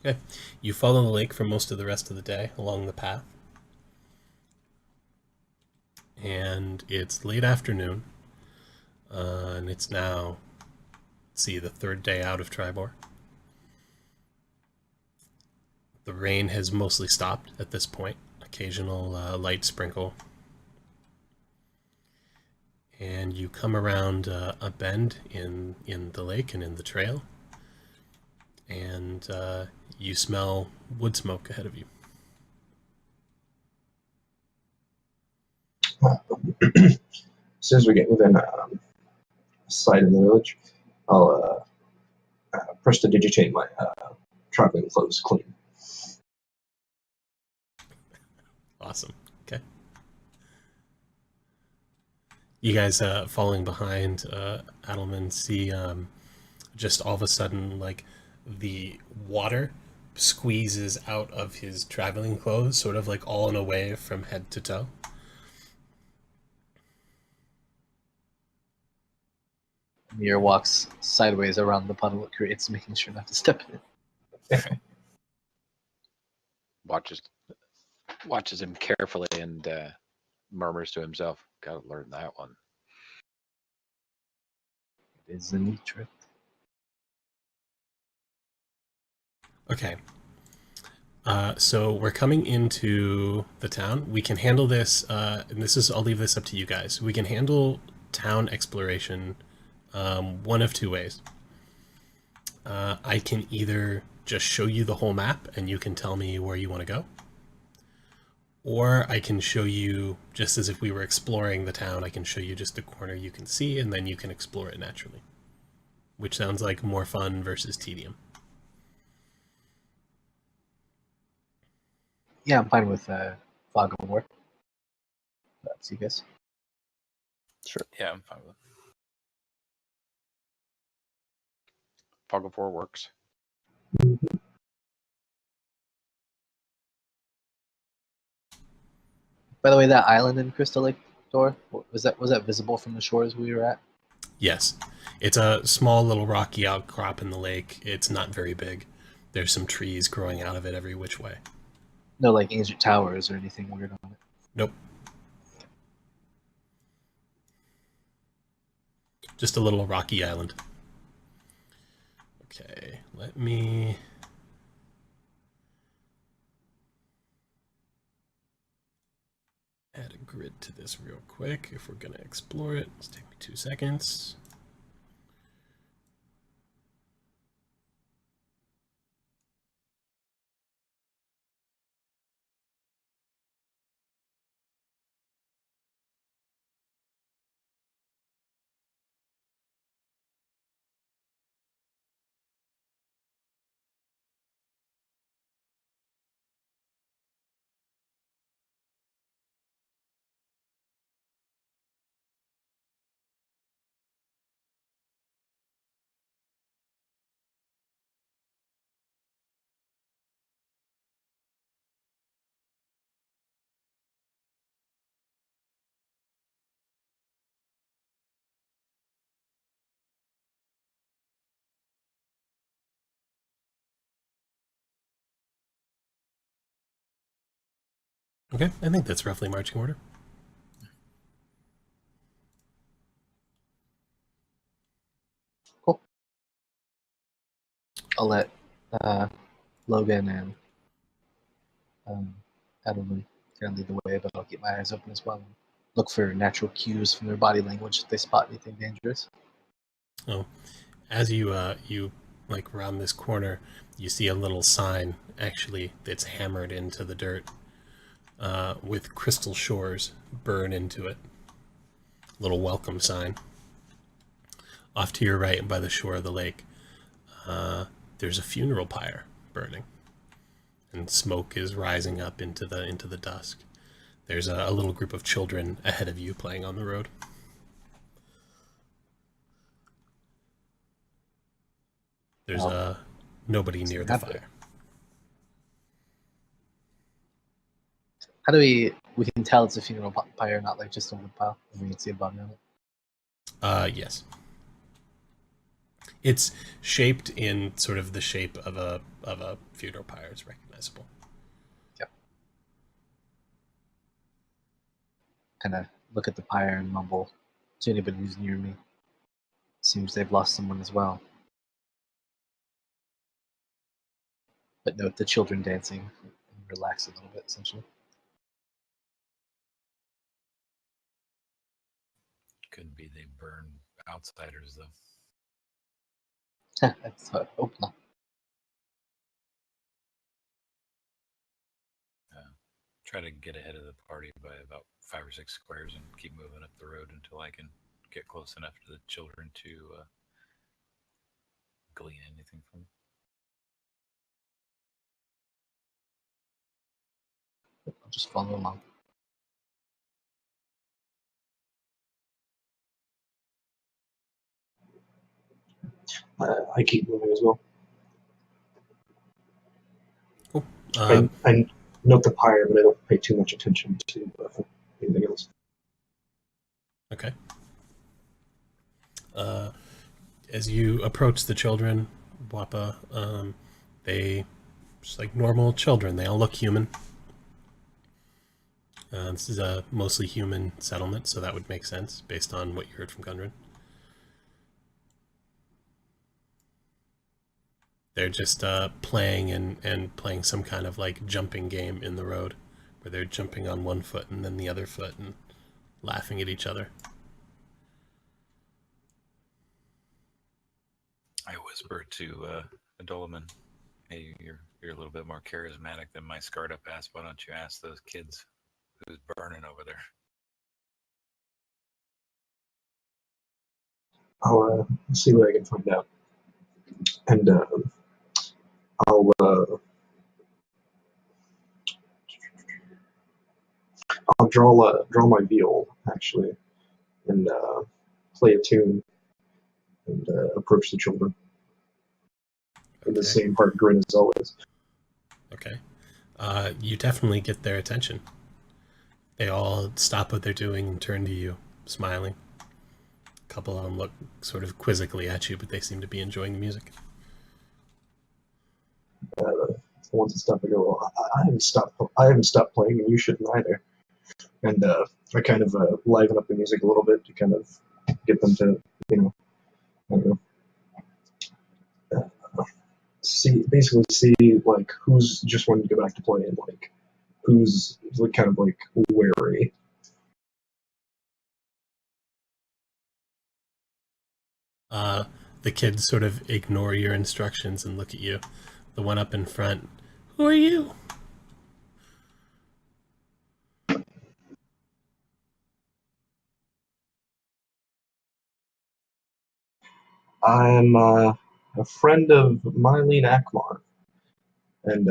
Okay. You follow the lake for most of the rest of the day along the path. And it's late afternoon. And it's now, let's see, the third day out of Triboar. The rain has mostly stopped at this point. Occasional light sprinkle. And you come around a bend in the lake and in the trail. And you smell wood smoke ahead of you. As soon as we get within sight of the village, I'll prestidigitate my traveling clothes clean. Awesome. Okay. You guys following behind Adelman see just all of a sudden like the water squeezes out of his traveling clothes, sort of like all in a wave from head to toe. Mir walks sideways around the puddle it creates, making sure not to step in it. Watches him carefully and murmurs to himself, "Gotta learn that one." It is a neat trick. Okay. So we're coming into the town. We can handle this, and I'll leave this up to you guys. We can handle town exploration one of two ways. I can either just show you the whole map and you can tell me where you want to go, or I can show you, just as if we were exploring the town, I can show you just the corner you can see and then you can explore it naturally, which sounds like more fun versus tedium. Yeah, I'm fine with fog of war. That's you guys. Sure. Yeah, I'm fine with it. Fog of War works. Mm-hmm. By the way, that island in Crystal Lake Door, was that visible from the shores we were at? Yes. It's a small little rocky outcrop in the lake. It's not very big. There's some trees growing out of it every which way. No, like ancient towers or anything weird on it. Nope. Just a little rocky island. Okay, let me... add a grid to this real quick if we're going to explore it. It's take me 2 seconds. Okay, I think that's roughly marching order. Cool. I'll let Logan and Edelman kind of lead the way, but I'll keep my eyes open as well and look for natural cues from their body language if they spot anything dangerous. Oh, as you like round this corner, you see a little sign actually that's hammered into the dirt with crystal shores burn into it. Little welcome sign. Off to your right, by the shore of the lake, there's a funeral pyre burning, and smoke is rising up into the dusk. There's a little group of children ahead of you playing on the road. There's nobody near the fire. How do we can tell it's a funeral pyre, not like just a wood pile? We can see a body on it. Yes. It's shaped in sort of the shape of a funeral pyre. It's recognizable. Yep. Kind of look at the pyre and mumble to anybody who's near me. Seems they've lost someone as well. But note the children dancing and relax a little bit, essentially. Could be they burn outsiders, though. That's hope not. Try to get ahead of the party by about 5 or 6 squares and keep moving up the road until I can get close enough to the children to glean anything from them. I'll just follow along. I keep moving as well. Cool. I note the pyre, but I don't pay too much attention to anything else. Okay. As you approach the children, Wappa, they just like normal children. They all look human. This is a mostly human settlement, so that would make sense based on what you heard from Gundren. They're just playing and playing some kind of like jumping game in the road, where they're jumping on one foot and then the other foot and laughing at each other. I whisper to Adolaman, "Hey, you're a little bit more charismatic than my scarred up ass. Why don't you ask those kids who's burning over there?" I'll see what I can find out, and I'll draw my viol actually, and play a tune, and approach the children with the same hard grin as always. Okay. You definitely get their attention. They all stop what they're doing and turn to you, smiling. A couple of them look sort of quizzically at you, but they seem to be enjoying the music. Once it stopped, I go, well, I haven't stopped playing, and you shouldn't either. And I kind of liven up the music a little bit to kind of get them to, I don't know, see like who's just wanting to go back to play and like who's like kind of like wary. The kids sort of ignore your instructions and look at you. The one up in front, who are you? I'm a friend of Mylene Akmar, and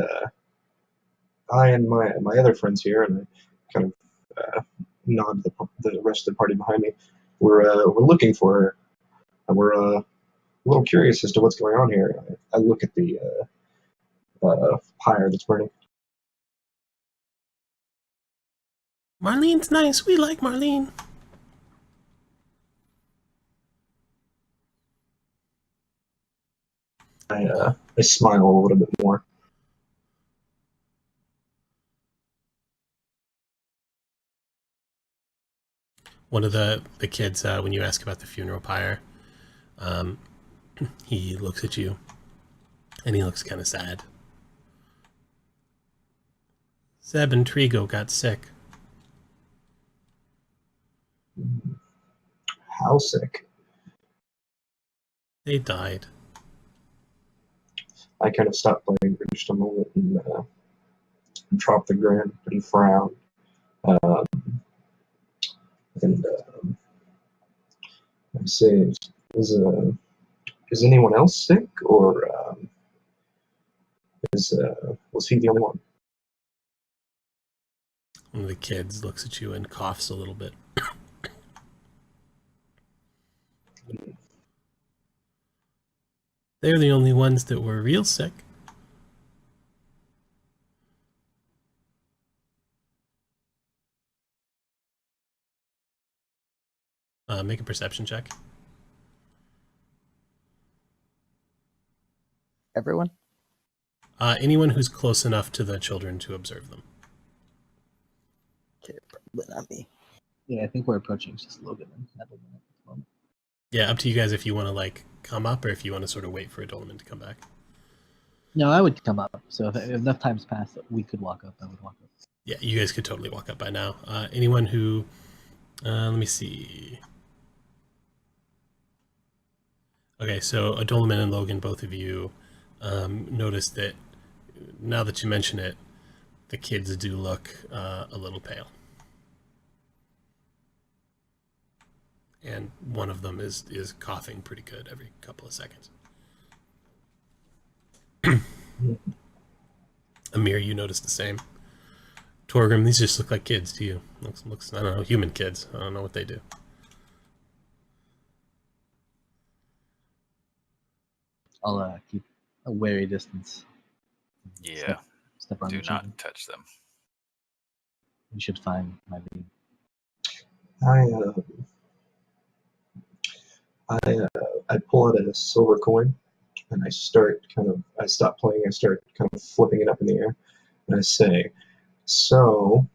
I and my other friends here, and I kind of nod to the rest of the party behind me. We're looking for her, and we're a little curious as to what's going on here. I look at the pyre that's burning. Marlene's nice. We like Marlene. I smile a little bit more. One of the kids, when you ask about the funeral pyre, he looks at you and he looks kind of sad. Zeb and Trigo got sick. How sick? They died. I kind of stop playing for just a moment and drop the grin and frown. And I say, is anyone else sick, or was he the only one? One of the kids looks at you and coughs a little bit. They're the only ones that were real sick. Make a perception check. Everyone? Anyone who's close enough to the children to observe them. Okay, probably not me. Yeah, I think we're approaching just Logan and Neverwinter at the moment. Yeah, up to you guys if you want to like come up or if you want to sort of wait for Adolman to come back. No, I would come up. So if enough time's passed that we could walk up, I would walk up. Yeah, you guys could totally walk up by now. Anyone who, let me see. Okay, so Adolman and Logan, both of you, noticed that now that you mention it, the kids do look a little pale. And one of them is coughing pretty good every couple of seconds. Amir, you notice the same. Torgrim, these just look like kids to you. Looks I don't know, human kids. I don't know what they do. I'll keep a wary distance. Yeah. Step on Do the not children. touch them. We should find my lead. I pull out a silver coin and I stop playing, I start kind of flipping it up in the air, and I say, so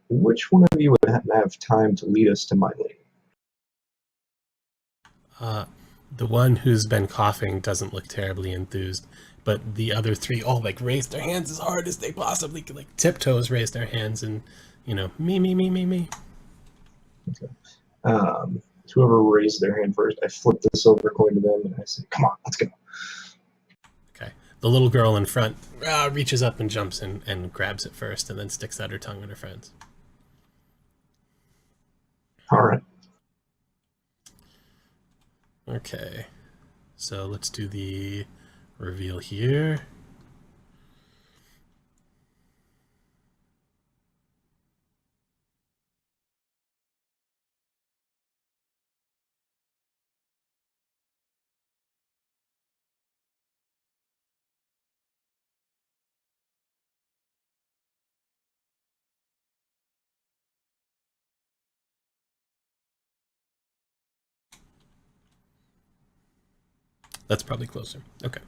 which one of you would have time to lead us to my lane? The one who's been coughing doesn't look terribly enthused, but the other three all like raise their hands as hard as they possibly could, like tiptoes raise their hands and, you know, me. Okay. Whoever raised their hand first, I flip the silver coin to them and I say, come on, let's go. Okay. The little girl in front reaches up and jumps in and grabs it first and then sticks out her tongue at her friends. All right. Okay. So let's do the reveal here. That's probably closer. Okay.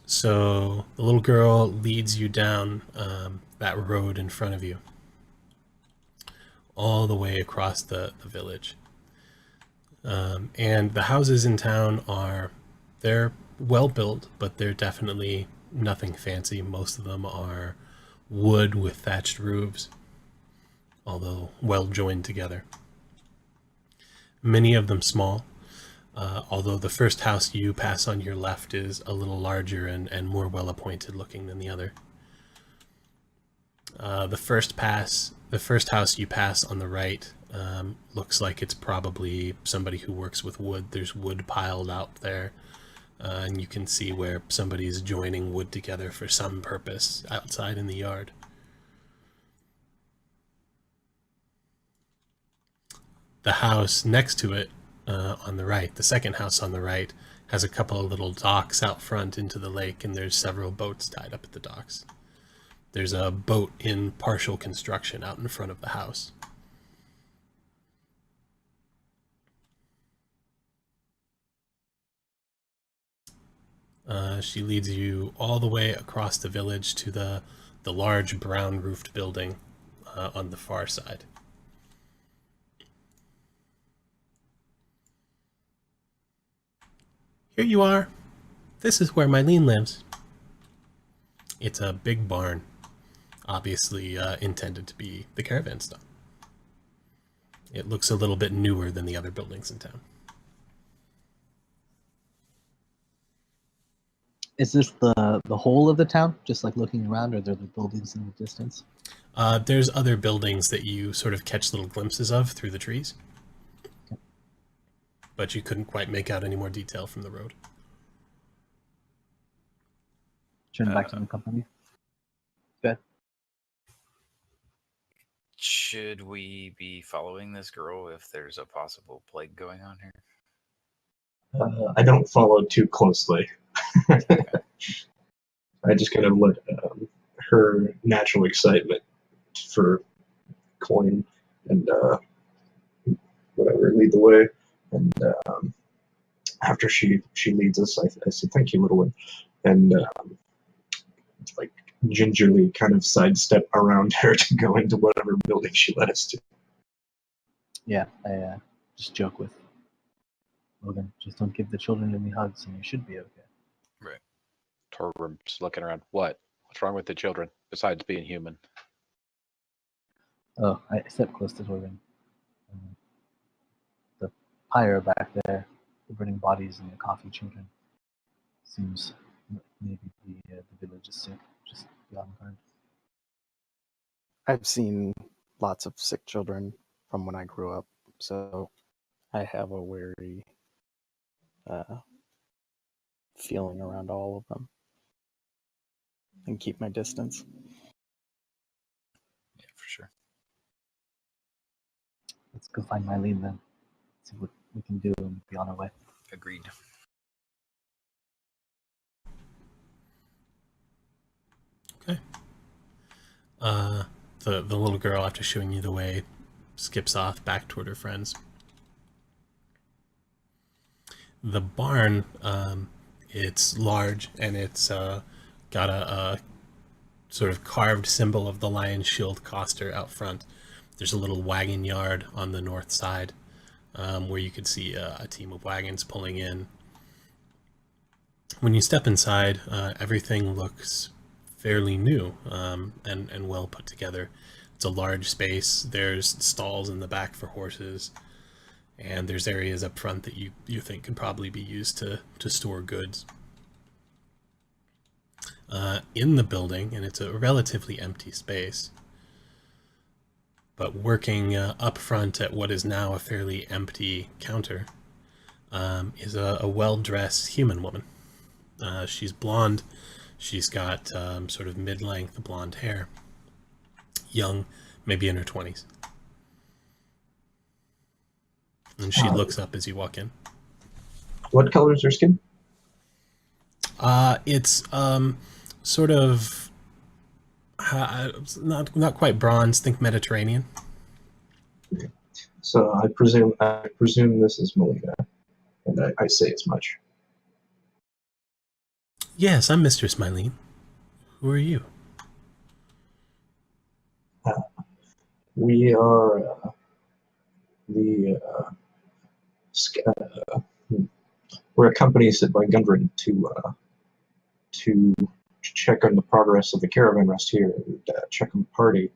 So the little girl leads you down that road in front of you, all the way across the village. And the houses in town they're well built, but they're definitely nothing fancy. Most of them are wood with thatched roofs, although well joined together. Many of them small. Although the first house you pass on your left is a little larger and more well-appointed looking than the other. The first house you pass on the right looks like it's probably somebody who works with wood. There's wood piled out there, and you can see where somebody's joining wood together for some purpose outside in the yard. The house next to it, on the right, the second house on the right, has a couple of little docks out front into the lake, and there's several boats tied up at the docks. There's a boat in partial construction out in front of the house. She leads you all the way across the village to the large brown roofed building on the far side. Here you are. This is where Mylene lives. It's a big barn, obviously intended to be the caravan stop. It looks a little bit newer than the other buildings in town. Is this the whole of the town? Just like looking around, or are there the buildings in the distance? There's other buildings that you sort of catch little glimpses of through the trees. Okay. But you couldn't quite make out any more detail from the road. Turn back to the company. Good. Should we be following this girl if there's a possible plague going on here? I don't follow too closely. I just kind of let her natural excitement for coin and whatever lead the way. And after she leads us, I said, "Thank you, little one," and like gingerly kind of sidestep around her to go into whatever building she led us to. Yeah, I just joke with Logan. Just don't give the children any hugs, and you should be okay. Right. Torgrim's looking around. What's wrong with the children besides being human? Oh, I stepped close to Logan. The pyre back there, the burning bodies and the coughing children. Seems maybe the village is sick. Just be on guard. I've seen lots of sick children from when I grew up, so I have a wary feeling around all of them and keep my distance. Yeah, for sure. Let's go find Mylene then. See what we can do and be on our way. Agreed. Okay. The little girl, after showing you the way, skips off back toward her friends. The barn, it's large, and it's got a sort of carved symbol of the lion's shield coster out front. There's a little wagon yard on the north side, where you could see a team of wagons pulling in. When you step inside, everything looks fairly new and well put together. It's a large space. There's stalls in the back for horses, and there's areas up front that you think could probably be used to store goods. In the building, and it's a relatively empty space, but working up front at what is now a fairly empty counter, is a well-dressed human woman. She's blonde. She's got sort of mid-length blonde hair. Young, maybe in her 20s. And she looks up as you walk in. What color is her skin? It's sort of not quite bronze. Think Mediterranean. So I presume this is Melina, and I say as much. Yes, I'm Mistress Mylene. Who are you? We are we're a company sent by Gundren to check on the progress of the caravan rest here and check on the party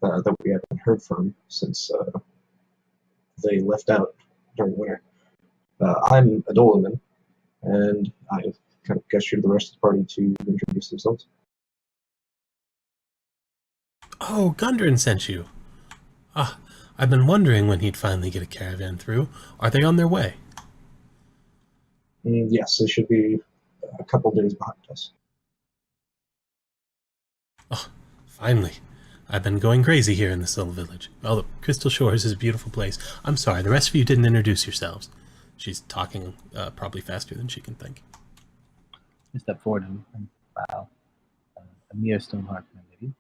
that we haven't heard from since they left out during winter. I'm a Dolaman, and I kind of gestured the rest of the party to introduce themselves. Oh, Gundren sent you. Ah, I've been wondering when he'd finally get a caravan through. Are they on their way? Yes, they should be a couple days behind us. Oh, finally. I've been going crazy here in this little village. Although Crystal Shores is a beautiful place. I'm sorry, the rest of you didn't introduce yourselves. She's talking probably faster than she can think. I step forward and bow. Amir Stoneheart, my lady.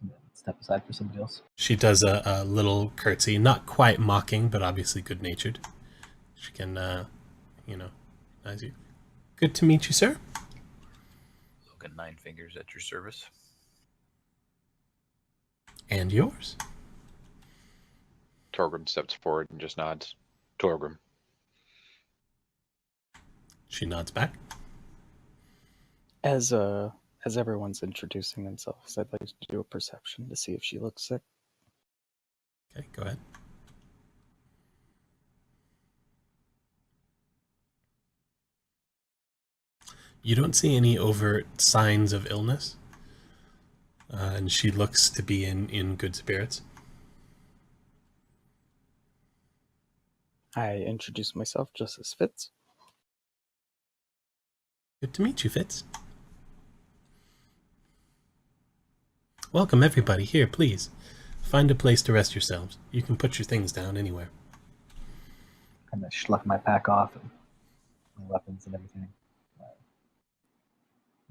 And then step aside for somebody else. She does a little curtsy, not quite mocking, but obviously good-natured. She can, as you. Good to meet you, sir. Logan, 9 fingers at your service. And yours. Torgrim steps forward and just nods. Torgrim. She nods back. As everyone's introducing themselves, I'd like to do a perception to see if she looks sick. Okay, go ahead. You don't see any overt signs of illness, and she looks to be in good spirits. I introduce myself just as Fitz. Good to meet you, Fitz. Welcome, everybody. Here, please. Find a place to rest yourselves. You can put your things down anywhere. Kind of schlepp my pack off and my weapons and everything.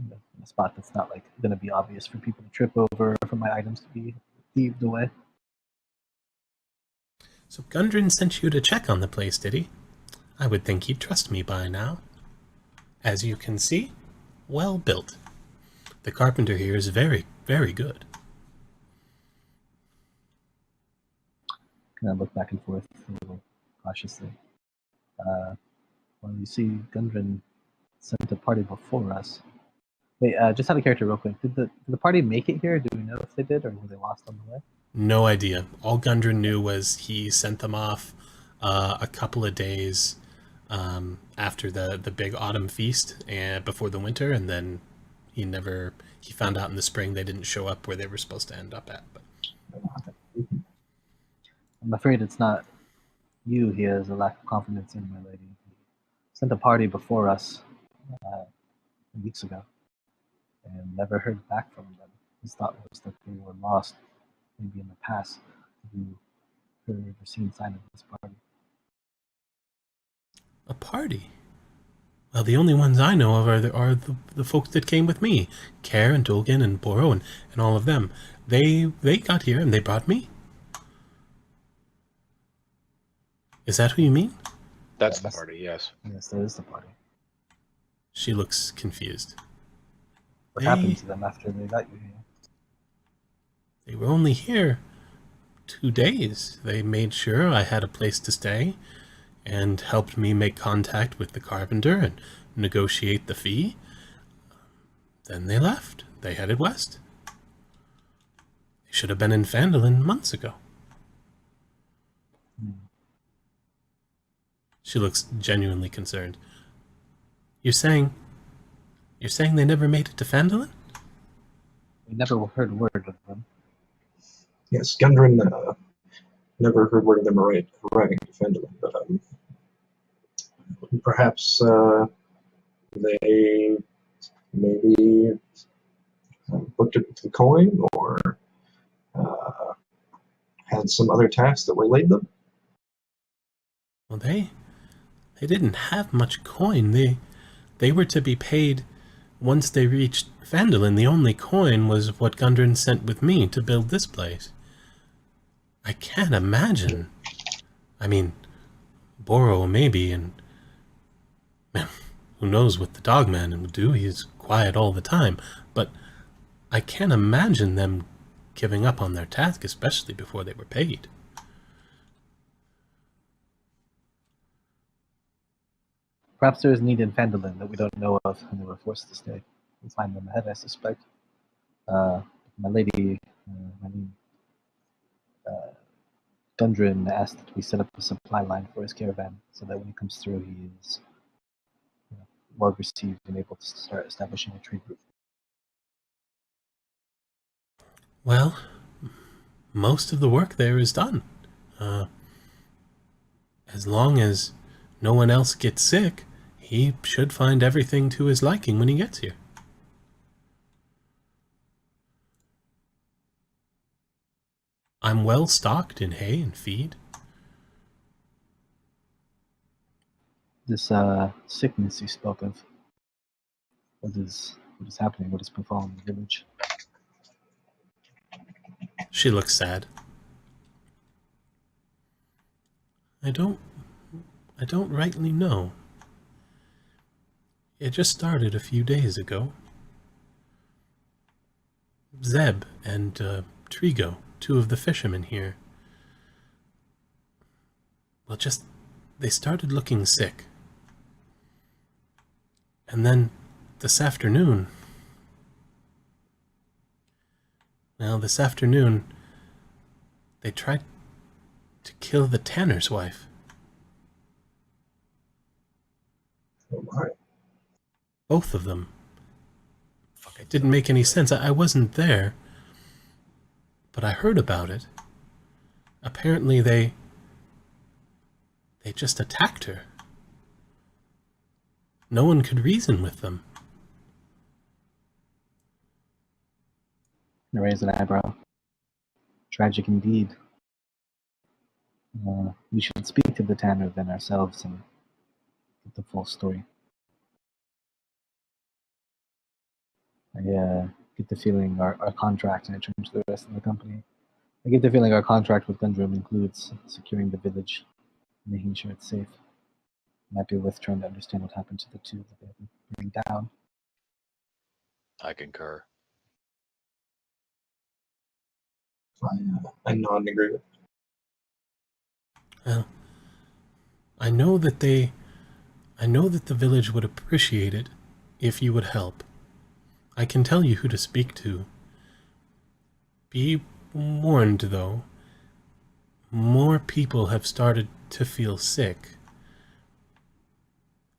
In a spot that's not like going to be obvious for people to trip over or for my items to be thieved away. So Gundren sent you to check on the place, did he? I would think he'd trust me by now. As you can see, well built. The carpenter here is very, very good. Kind of look back and forth a little cautiously. Well, you see, Gundren sent a party before us. Wait, just out of character, real quick. Did the party make it here? Do we know if they did, or were they lost on the way? No idea. All Gundren knew was he sent them off a couple of days after the big autumn feast and before the winter, and then he found out in the spring they didn't show up where they were supposed to end up at. But I'm afraid it's not you. He has a lack of confidence in, my lady. He sent a party before us weeks ago, and never heard back from them. His thought was that they were lost, maybe in the past. Have you heard or seen sign of this party? a party? Well, the only ones I know of are the folks that came with me. Care and Dolgan and Boro and all of them. They got here and they brought me. Is that who you mean? That's the Yes. party, yes. Yes, there is the party. She looks confused. What happened to them after they got you here? They were only here 2 days. They made sure I had a place to stay and helped me make contact with the carpenter and negotiate the fee. Then they left. They headed west. They should have been in Phandelver months ago. She looks genuinely concerned. You're saying they never made it to Phandelver? We never heard word of them. Yes, Gundren never heard word of them arriving to Phandelver, but perhaps they maybe booked it with the coin or had some other tax that waylaid them. Well, they didn't have much coin. They were to be paid once they reached Phandelver. The only coin was what Gundren sent with me to build this place. I can't imagine. I mean, Boro maybe, and who knows what the dogman would do. He's quiet all the time. But I can't imagine them giving up on their task, especially before they were paid. Perhaps there is need in Phandelver that we don't know of, and they were forced to stay. We'll find them ahead, I suspect. My lady, my name, Gundren asked that we set up a supply line for his caravan, so that when he comes through, he is well received and able to start establishing a trade route. Well, most of the work there is done. As long as no one else gets sick, he should find everything to his liking when he gets here. I'm well stocked in hay and feed. This sickness you spoke of, what is happening? What has befallen the village? She looks sad. I don't rightly know. It just started a few days ago. Zeb and Trigo, two of the fishermen here, well, they started looking sick. And then this afternoon, they tried to kill the tanner's wife. Oh my. Both of them. It didn't make any sense. I wasn't there, but I heard about it. Apparently they just attacked her. No one could reason with them. I raise an eyebrow. Tragic indeed. We should speak to the tanner then ourselves and get the full story. I get the feeling our contract, and I turn to the rest of the company, I get the feeling our contract with Gundrum includes securing the village, making sure it's safe. Might be worth trying to understand what happened to the two that they have been bringing down. I concur. I nod and agree with. Well, I know that the village would appreciate it if you would help. I can tell you who to speak to. Be warned, though. More people have started to feel sick.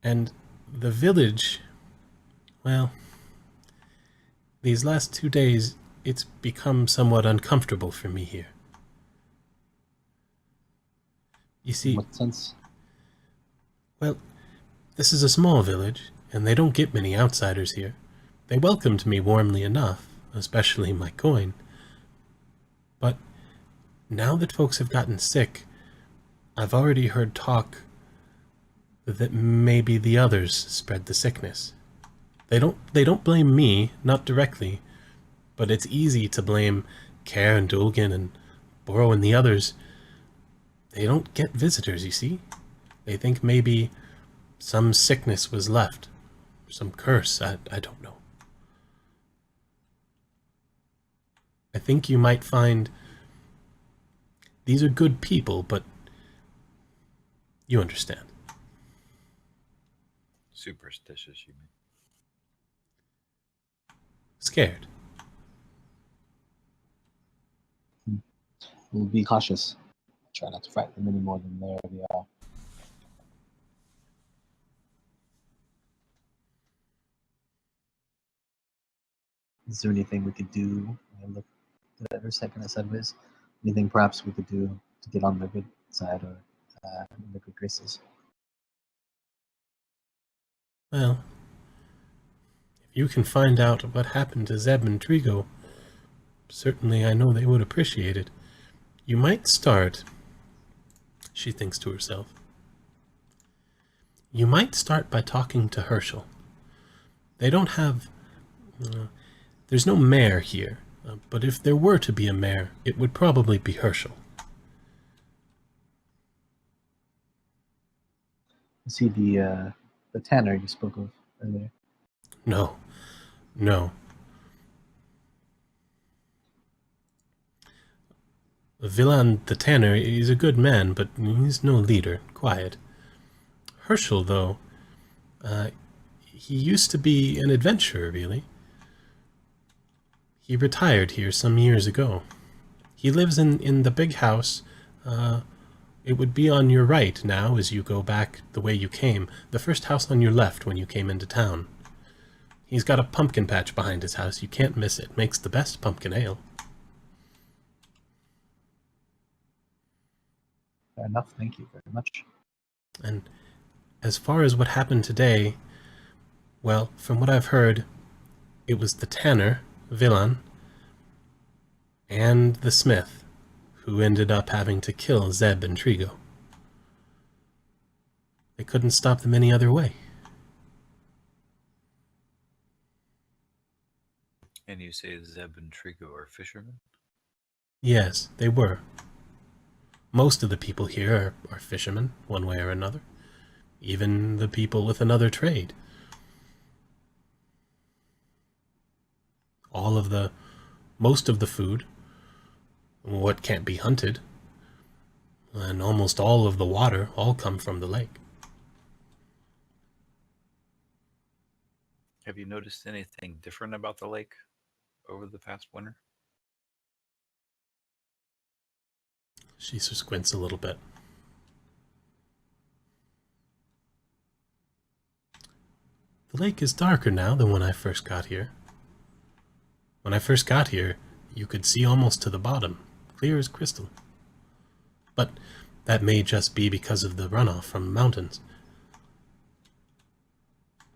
And the village, well, these last 2 days, it's become somewhat uncomfortable for me here. You In see, what sense? well, this is a small village, and they don't get many outsiders here. They welcomed me warmly enough, especially my coin. But now that folks have gotten sick, I've already heard talk that maybe the others spread the sickness. They don't blame me, not directly, but it's easy to blame Care and Dulgan and Boro and the others. They don't get visitors, you see. They think maybe some sickness was left. Some curse, I don't know. I think you might find these are good people, but you understand. Superstitious, you mean? Scared. We'll be cautious. Try not to frighten them any more than they already are. Is there anything we could do? I looked at it for a second. I said, "Was anything perhaps we could do to get on their good side or in their good graces?" Well, if you can find out what happened to Zeb and Trigo, certainly I know they would appreciate it. You might start, she thinks to herself. You might start by talking to Herschel. They don't have... there's no mayor here, but if there were to be a mayor, it would probably be Herschel. You see the tanner you spoke of earlier. No. Villan the Tanner is a good man, but he's no leader, quiet. Herschel, though, he used to be an adventurer, really. He retired here some years ago. He lives in the big house. It would be on your right now as you go back the way you came. The first house on your left when you came into town. He's got a pumpkin patch behind his house. You can't miss it. Makes the best pumpkin ale. Fair enough. Thank you very much. And as far as what happened today, well, from what I've heard, it was the tanner, Villan, and the smith, who ended up having to kill Zeb and Trigo. They couldn't stop them any other way. And you say Zeb and Trigo are fishermen? Yes, they were. Most of the people here are fishermen, one way or another. Even the people with another trade. Most of the food, what can't be hunted, and almost all of the water all come from the lake. Have you noticed anything different about the lake over the past winter? She squints a little bit. The lake is darker now than when I first got here. When I first got here, you could see almost to the bottom, clear as crystal. But that may just be because of the runoff from the mountains.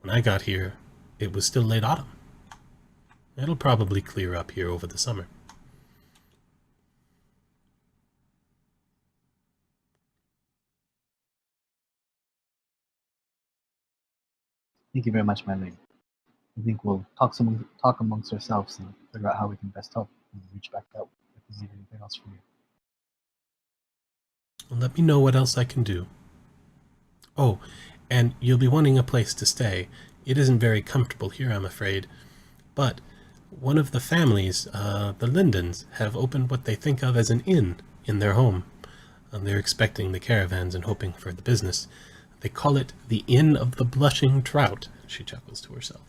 When I got here, it was still late autumn. It'll probably clear up here over the summer. Thank you very much, my lady. I think we'll talk amongst ourselves and figure out how we can best help and reach back out if Is there anything else for you? Let me know what else I can do. Oh, and you'll be wanting a place to stay. It isn't very comfortable here, I'm afraid. But one of the families, the Lindens, have opened what they think of as an inn in their home. They're expecting the caravans and hoping for the business. They call it the Inn of the Blushing Trout. She chuckles to herself.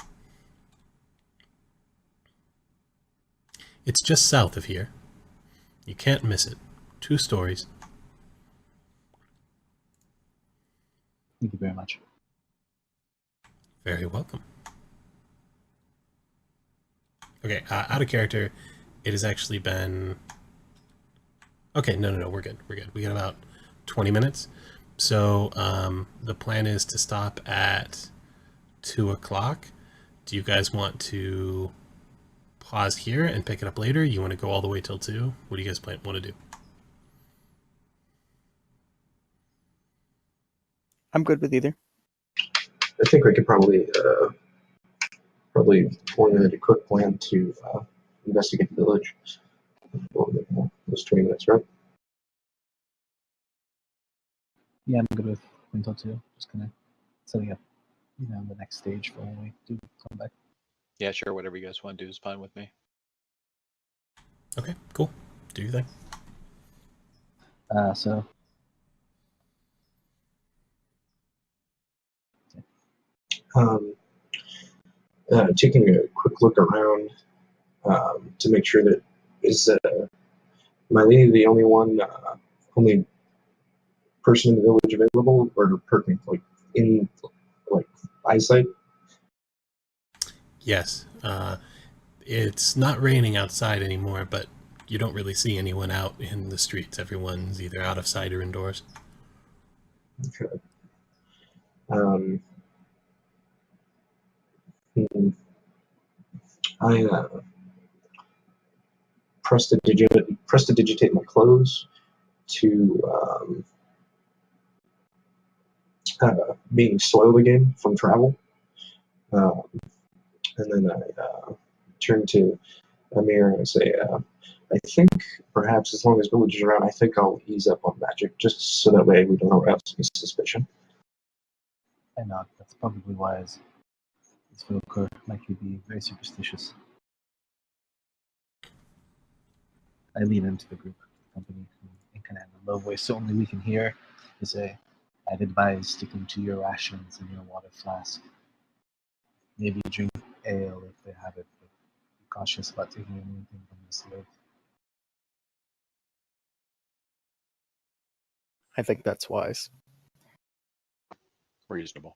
It's just south of here. You can't miss it. 2 stories. Thank you very much. Very welcome. Okay, out of character, it has actually been... Okay, no, we're good. We got about 20 minutes. So the plan is to stop at 2 o'clock. Do you guys want to pause here and pick it up later? You want to go all the way till 2? What do you guys want to do? I'm good with either. I think we could probably formulate a quick plan to investigate the village. A little bit more. Those 20 minutes, right? Yeah, I'm good with Quinto too. Just kind of setting up, the next stage for when we do come back. Yeah, sure. Whatever you guys want to do is fine with me. Okay, cool. Do your thing. So Taking a quick look around to make sure that is Mylene the only person in the village available, or person in eyesight? Yes. It's not raining outside anymore, but you don't really see anyone out in the streets. Everyone's either out of sight or indoors. Okay. Hmm. I prestidigitate my clothes to being soiled again from travel, um, and then I turn to Amir and I say, I think perhaps as long as Village is around, I think I'll ease up on magic, just so that way we don't arouse any suspicion. I know that's probably wise. These folk are likely to be very superstitious. I lean into the group, the company, in kind of a low voice, so only we can hear. To say, I'd advise sticking to your rations and your water flask. Maybe drink ale if they have it, but be cautious about taking anything from the slave. I think that's wise. Reasonable.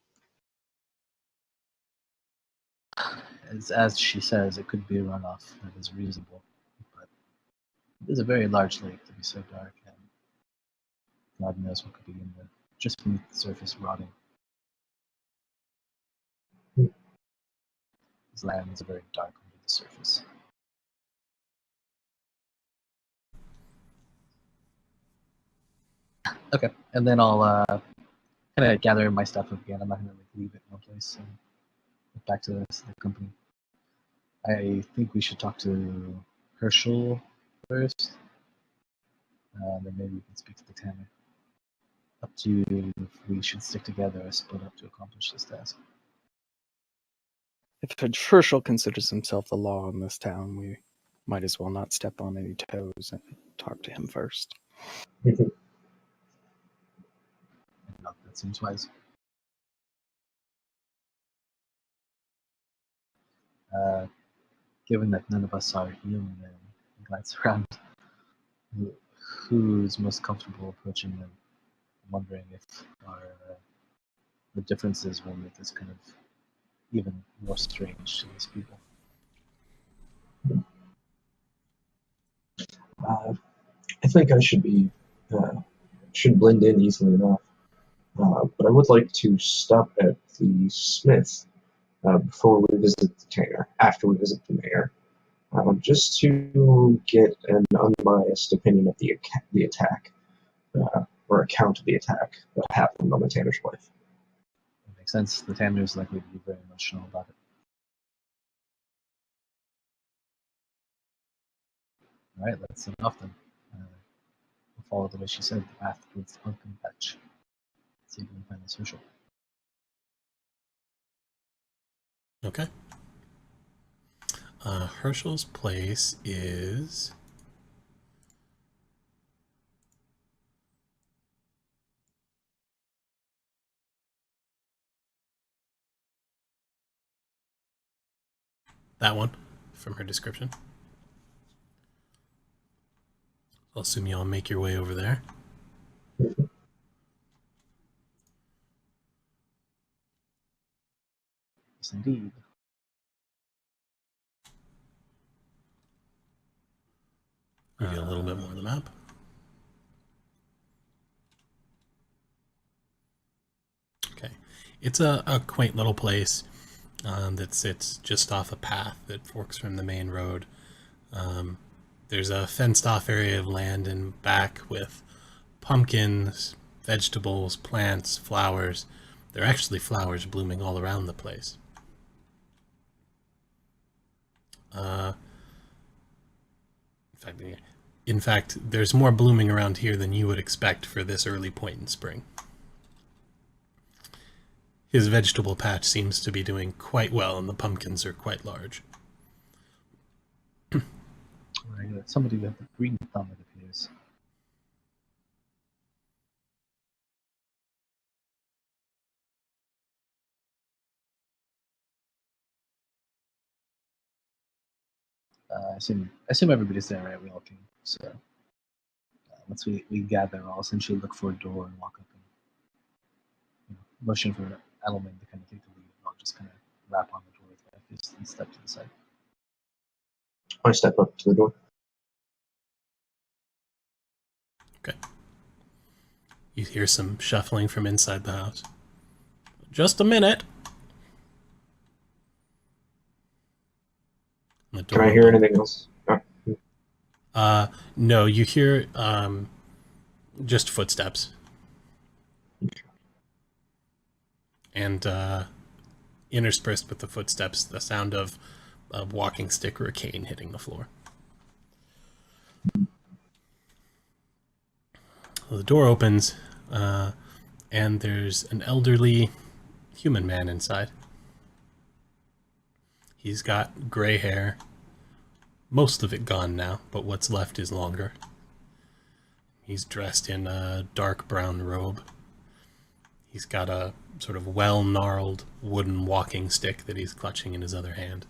As she says, it could be a runoff that is reasonable, but it is a very large lake to be so dark, and God knows what could be in there, just beneath the surface, rotting. This land is very dark under the surface. Okay, and then I'll kind of gather my stuff up again. I'm not gonna leave it in one place and get back to the company. I think we should talk to Herschel first, then maybe we can speak to the tanner. Up to you if we should stick together or split up to accomplish this task. If Herschel considers himself the law in this town, we might as well not step on any toes and talk to him first. No, that seems wise. Given that none of us are human and glance around, who's most comfortable approaching them? I'm wondering if the differences will make this kind of even more strange to these people. I think I should blend in easily enough, but I would like to stop at the smith before we visit the tanner, after we visit the mayor, just to get an unbiased opinion of the attack, or account of the attack that happened on the tanner's wife. That makes sense. The tanner is likely to be very emotional about it. All right, let's set off then. We'll follow the way she said, the path towards the pumpkin patch. See if we can find the social. Okay. Herschel's place is... that one, from her description. I'll assume you all make your way over there. Yes, indeed. Reveal a little bit more of the map. Okay. It's a quaint little place that sits just off a path that forks from the main road. There's a fenced-off area of land in back with pumpkins, vegetables, plants, flowers. There are actually flowers blooming all around the place. In fact, there's more blooming around here than you would expect for this early point in spring. His vegetable patch seems to be doing quite well, and the pumpkins are quite large. Right, somebody with a green thumb, it appears. I assume everybody's there, right? We all came. So once we gather, I'll essentially look for a door and walk up and motion for Edelman to kind of take the lead. I'll just kind of rap on the door with my fist and step to the side. I step up to the door. Okay. You hear some shuffling from inside the house. Just a minute. Can I hear anything else? No, you hear just footsteps. And interspersed with the footsteps, the sound of a walking stick or a cane hitting the floor. The door opens, and there's an elderly human man inside. He's got gray hair, most of it gone now, but what's left is longer. He's dressed in a dark brown robe. He's got a sort of well-gnarled wooden walking stick that he's clutching in his other hand.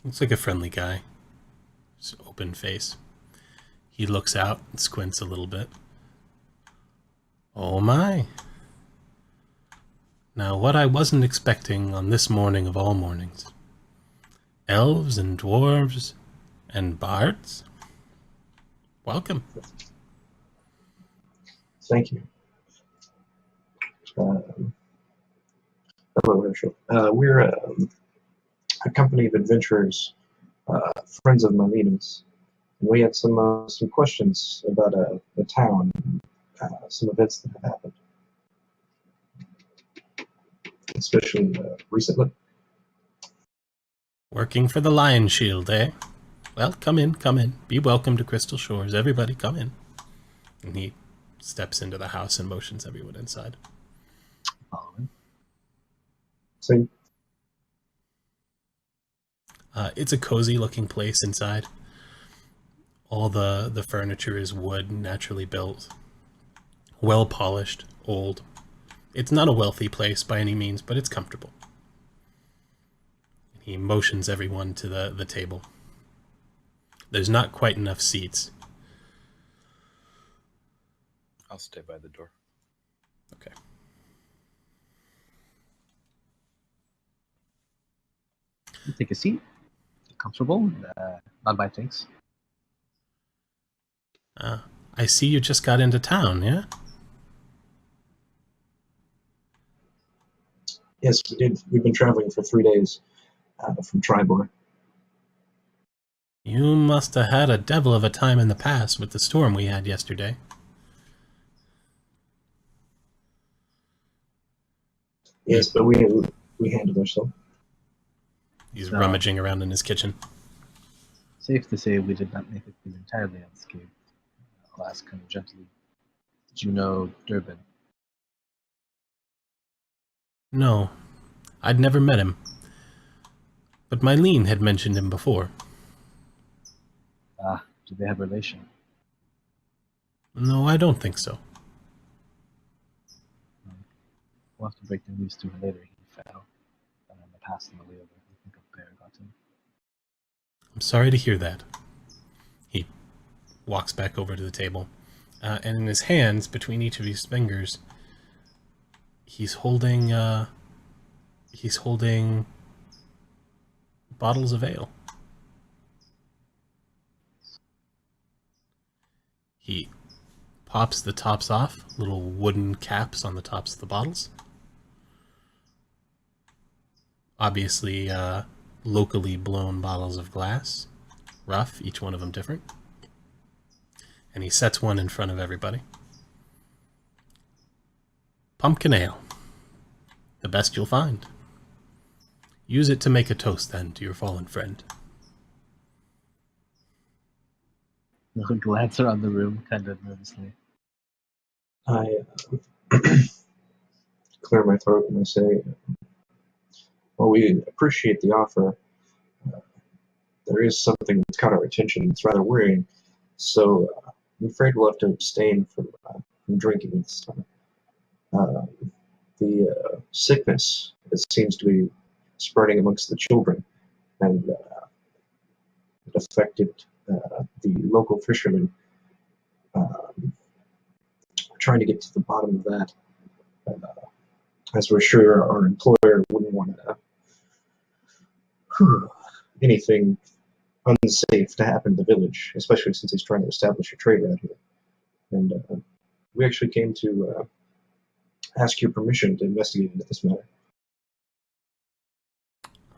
Looks like a friendly guy. Just open face. He looks out and squints a little bit. Oh my. Now what I wasn't expecting on this morning of all mornings. Elves and dwarves and bards. Welcome. Thank you. Hello, Rachel. We're a company of adventurers, friends of Marlena's. And we had some questions about the town, some events that have happened, especially recently. Working for the Lion Shield, eh? Well, come in, come in. Be welcome to Crystal Shores. Everybody, come in. And he steps into the house and motions everyone inside. Following. So, It's a cozy-looking place inside. All the furniture is wood, naturally built, well-polished, old. It's not a wealthy place by any means, but it's comfortable. He motions everyone to the table. There's not quite enough seats. I'll stay by the door. Okay. Take a seat. Comfortable. Not by things. I see you just got into town, yeah? yes, we did. We've been traveling for 3 days from Triboar. You must have had a devil of a time in the past with the storm we had yesterday. Yes, but we handled ourselves. He's No. rummaging around in his kitchen. safe to say we did not make it through entirely unscathed. I'll ask kind of gently. Did you know Durbin? No, I'd never met him. But Mylene had mentioned him before. Ah, do they have relation? No, I don't think so. We'll have to break the news to her later. He fell. And on the pass on the way over, I think a bear got him. I'm sorry to hear that. He walks back over to the table. And in his hands, between each of his fingers, he's holding bottles of ale. He pops the tops off, little wooden caps on the tops of the bottles. Obviously, locally blown bottles of glass, rough, each one of them different. And he sets one in front of everybody. Pumpkin ale. The best you'll find. Use it to make a toast, then, to your fallen friend. I'll glance around the room kind of nervously. I clear my throat and I say, well, we appreciate the offer. There is something that's caught our attention that's rather worrying, so I'm afraid we'll have to abstain from drinking this time. The sickness, it seems to be spreading amongst the children, and it affected the local fishermen. We're trying to get to the bottom of that, as we're sure our employer wouldn't want anything unsafe to happen to the village, especially since he's trying to establish a trade out here. And we actually came to ask your permission to investigate into this matter.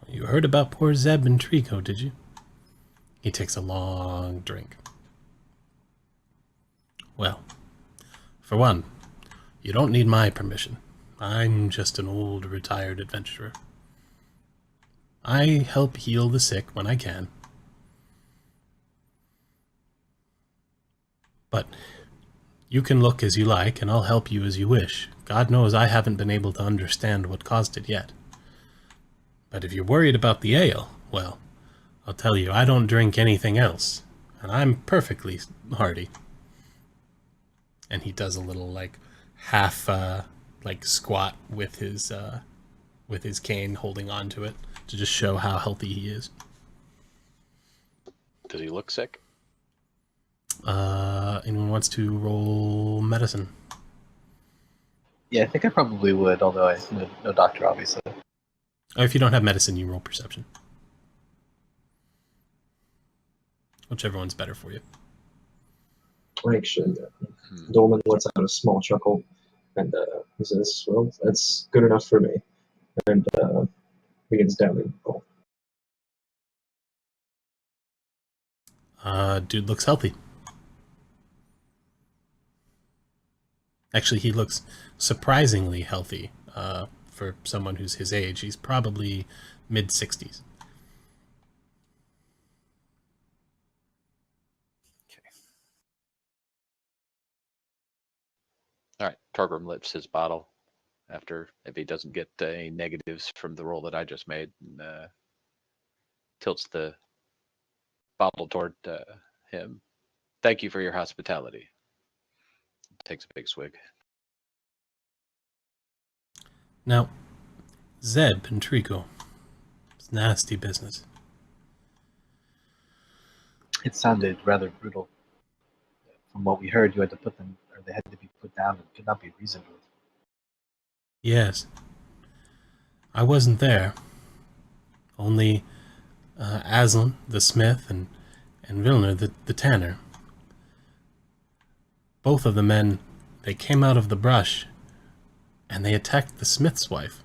You heard about poor Zeb and Trico, did you? He takes a long drink. Well, for one, you don't need my permission. I'm just an old, retired adventurer. I help heal the sick when I can. But you can look as you like, and I'll help you as you wish. God knows I haven't been able to understand what caused it yet. But if you're worried about the ale, well, I'll tell you, I don't drink anything else, and I'm perfectly hearty. And he does a little, like, half, squat with his cane, holding on to it, to just show how healthy he is. Does he look sick? Anyone wants to roll medicine? Yeah, I think I probably would, although I'm no doctor, obviously. Or if you don't have medicine, you roll perception. Whichever one's better for you. Actually, Dolman lets out a small chuckle, and he says, well, that's good enough for me, and begins downing the bowl. Dude looks healthy. Actually, he looks surprisingly healthy for someone who's his age. He's probably mid-60s. All right, Torgrim lifts his bottle after, if he doesn't get any negatives from the roll that I just made, and tilts the bottle toward him. Thank you for your hospitality. Takes a big swig. Now, Zeb and Trico. It's nasty business. It sounded rather brutal. From what we heard, you had to put them, or they had to be put down and could not be reasoned with. Yes. I wasn't there. Only Aslan, the smith, and Vilner, the tanner. Both of the men, they came out of the brush, and they attacked the smith's wife.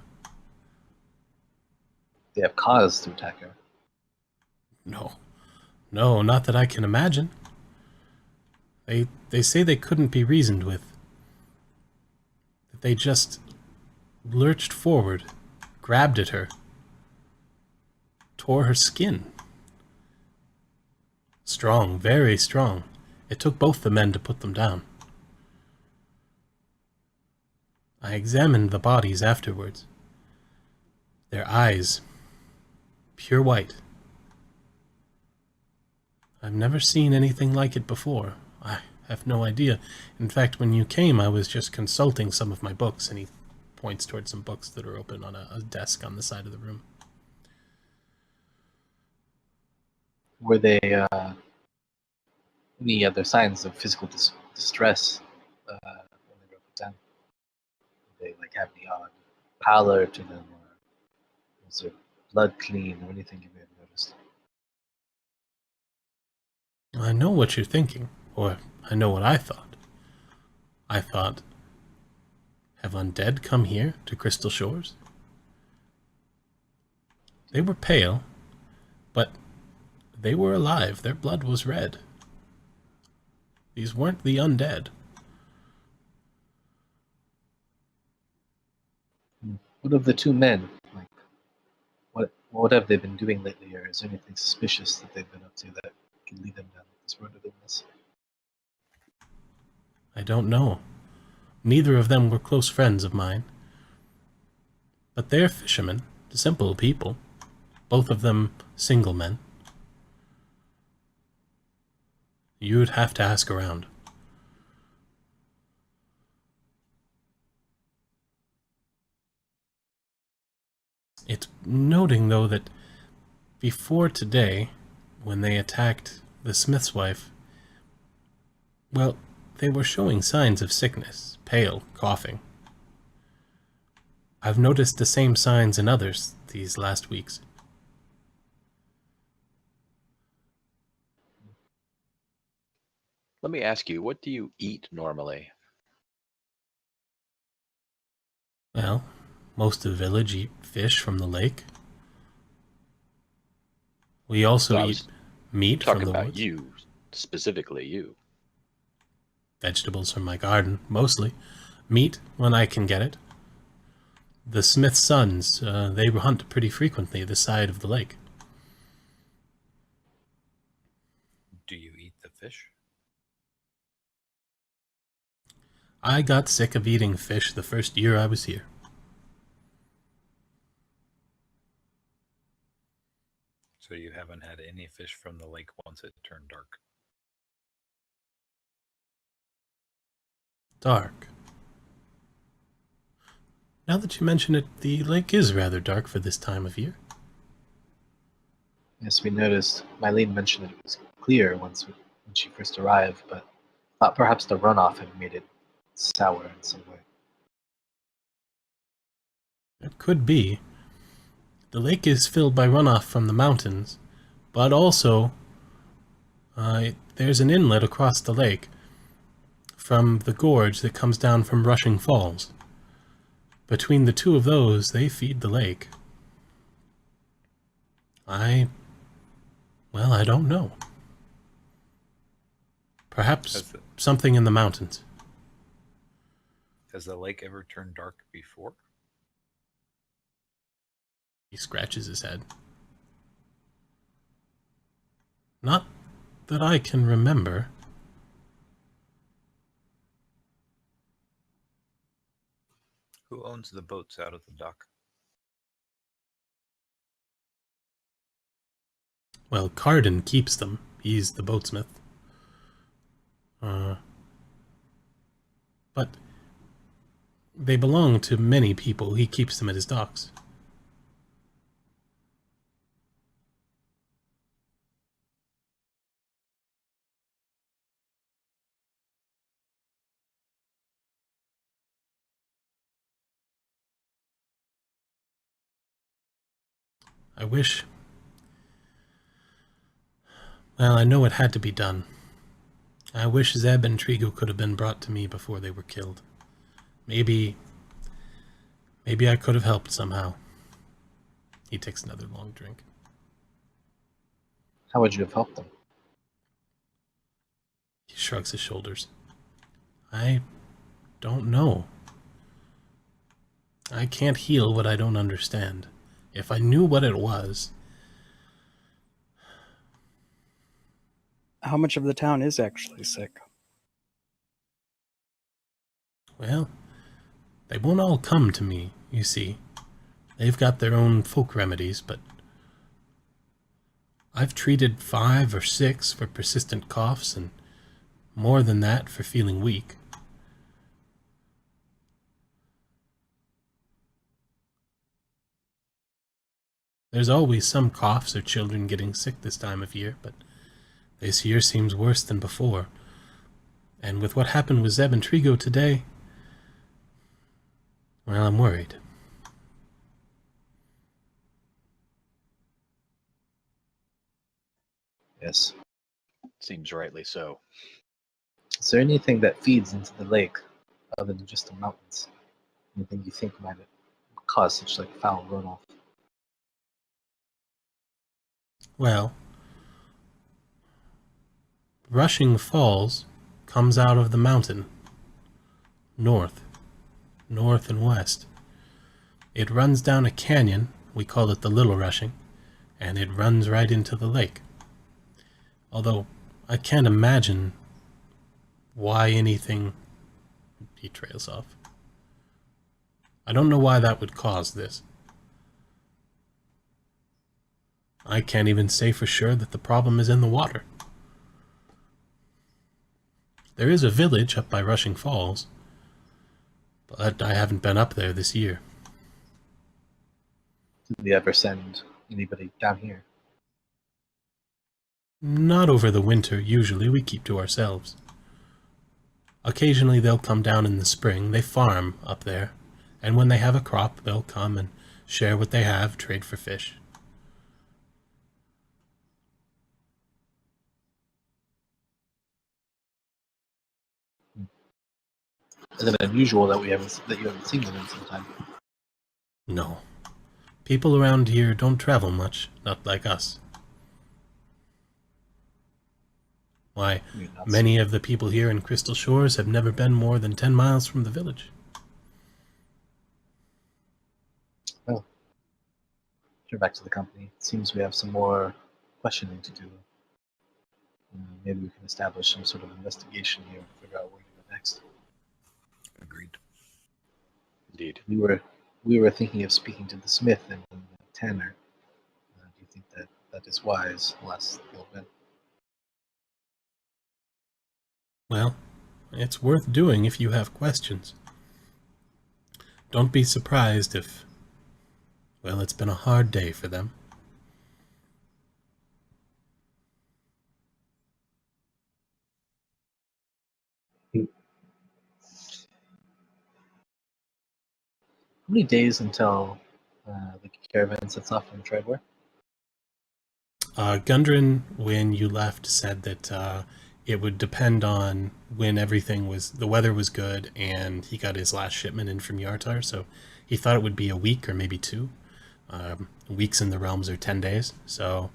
They have cause to attack her. No, not that I can imagine. They say they couldn't be reasoned with. That they just lurched forward, grabbed at her, tore her skin. Strong, very strong. It took both the men to put them down. I examined the bodies afterwards. Their eyes, pure white. I've never seen anything like it before. I have no idea. In fact, when you came, I was just consulting some of my books, and he points towards some books that are open on a desk on the side of the room. Were they any other signs of physical distress when they were put down? Did they like have any odd pallor to them, or was their blood clean, or anything you may have noticed? I know what you're thinking, or I know what I thought. I thought, have undead come here to Crystal Shores? They were pale, but they were alive. Their blood was red. These weren't the undead. What of the two men? Like, what have they been doing lately, or is there anything suspicious that they've been up to that could lead them down this road of illness? I don't know. Neither of them were close friends of mine. But they're fishermen, simple people. Both of them single men. You'd have to ask around. It's noting, though, that before today, when they attacked the smith's wife, well, they were showing signs of sickness, pale, coughing. I've noticed the same signs in others these last weeks. Let me ask you, what do you eat normally? Well, most of the village eat fish from the lake. We also So I eat was meat from talking the about woods. you, specifically you. Vegetables from my garden, mostly. Meat, when I can get it. The smith's sons, they hunt pretty frequently this side of the lake. Do you eat the fish? I got sick of eating fish the first year I was here. So you haven't had any fish from the lake once it turned dark? Dark. Now that you mention it, the lake is rather dark for this time of year. Yes, we noticed. Mylene mentioned that it was clear when she first arrived, but thought perhaps the runoff had made it sour in some way. It could be. The lake is filled by runoff from the mountains, but also there's an inlet across the lake from the gorge that comes down from Rushing Falls. Between the two of those, they feed the lake. Well, I don't know. Perhaps something in the mountains. Has the lake ever turned dark before? He scratches his head. Not that I can remember. Who owns the boats out of the dock? Well, Carden keeps them. He's the boatsmith. But they belong to many people. He keeps them at his docks. I wish... Well, I know it had to be done. I wish Zeb and Trigo could have been brought to me before they were killed. Maybe I could have helped somehow. He takes another long drink. How would you have helped them? He shrugs his shoulders. I don't know. I can't heal what I don't understand. If I knew what it was... How much of the town is actually sick? Well, they won't all come to me, you see. They've got their own folk remedies, but I've treated 5 or 6 for persistent coughs and more than that for feeling weak. There's always some coughs or children getting sick this time of year, but this year seems worse than before. And with what happened with Zeb and Trigo today, well, I'm worried. Yes. Seems rightly so. Is there anything that feeds into the lake other than just the mountains? Anything you think might cause such like foul runoff? Well, Rushing Falls comes out of the mountain, north and west. It runs down a canyon, we call it the Little Rushing, and it runs right into the lake. Although, I can't imagine why anything... He trails off. I don't know why that would cause this. I can't even say for sure that the problem is in the water. There is a village up by Rushing Falls, but I haven't been up there this year. Did we ever send anybody down here? Not over the winter, usually we keep to ourselves. Occasionally they'll come down in the spring, they farm up there, and when they have a crop, they'll come and share what they have, trade for fish. Is it unusual that you haven't seen them in some time? No. People around here don't travel much, not like us. Why, many of the people here in Crystal Shores have never been more than 10 miles from the village. Well, turn back to the company. It seems we have some more questioning to do. Maybe we can establish some sort of investigation here and figure out where to go next. Agreed. Indeed. We were thinking of speaking to the smith and Tanner. Do you think that is wise, less the old man? Well, it's worth doing if you have questions. Don't be surprised if... Well, it's been a hard day for them. How many days until the caravan sets off from Triboar? Gundren, when you left, said that it would depend on when the weather was good, and he got his last shipment in from Yartar, so he thought it would be a week or maybe 2. Weeks in the realms are 10 days, so,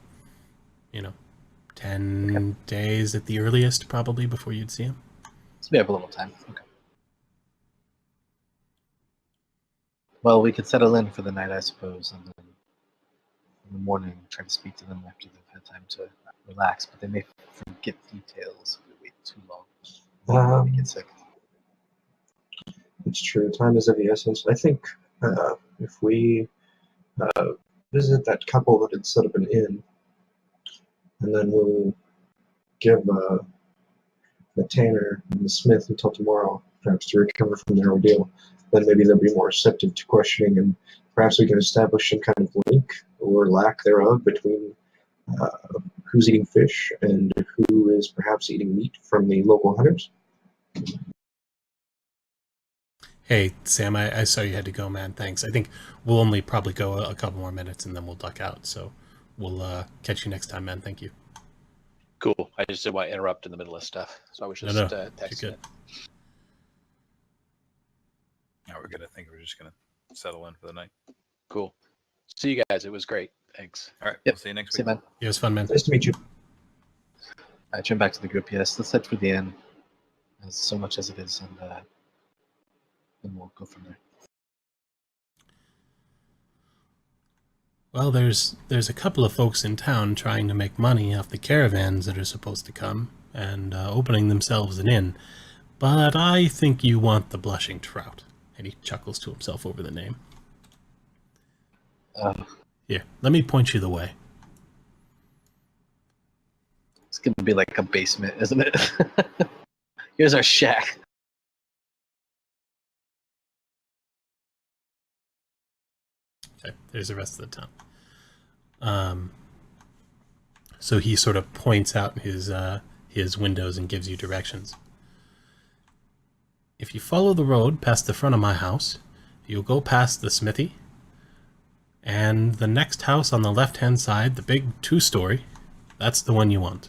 10 days at the earliest, probably, before you'd see him. So we have a little time. Okay. Well, we could settle in for the night, I suppose, and then in the morning try to speak to them after they've had time to relax, but they may forget details if we wait too long. They get sick. It's true. Time is of the essence. I think if we visit that couple that had set up an inn, and then we'll give the tanner and the smith until tomorrow, perhaps to recover from their ordeal, then maybe they'll be more receptive to questioning, and perhaps we can establish some kind of link or lack thereof between who's eating fish and who is perhaps eating meat from the local hunters. Hey, Sam, I saw you had to go, man. Thanks. I think we'll only probably go a couple more minutes, and then we'll duck out, so we'll catch you next time, man. Thank you. Cool. I just didn't want to interrupt in the middle of stuff, so I was just No, texting you're good. it. Now we're good. I think we're just gonna settle in for the night. Cool. See you guys. It was great. Thanks. All right. Yep. We'll see you next See week. you, man. It was fun, man. Nice to meet you. I turn back to the group. Yes, let's head for the inn, as so much as it is, and then we'll go from there. Well, there's a couple of folks in town trying to make money off the caravans that are supposed to come and opening themselves an inn. But I think you want the Blushing Trout. And he chuckles to himself over the name. Here, let me point you the way. It's going to be like a basement, isn't it? Here's our shack. Okay, there's the rest of the town. So he sort of points out his windows and gives you directions. If you follow the road past the front of my house, you'll go past the smithy, and the next house on the left-hand side, the big 2-story, that's the one you want.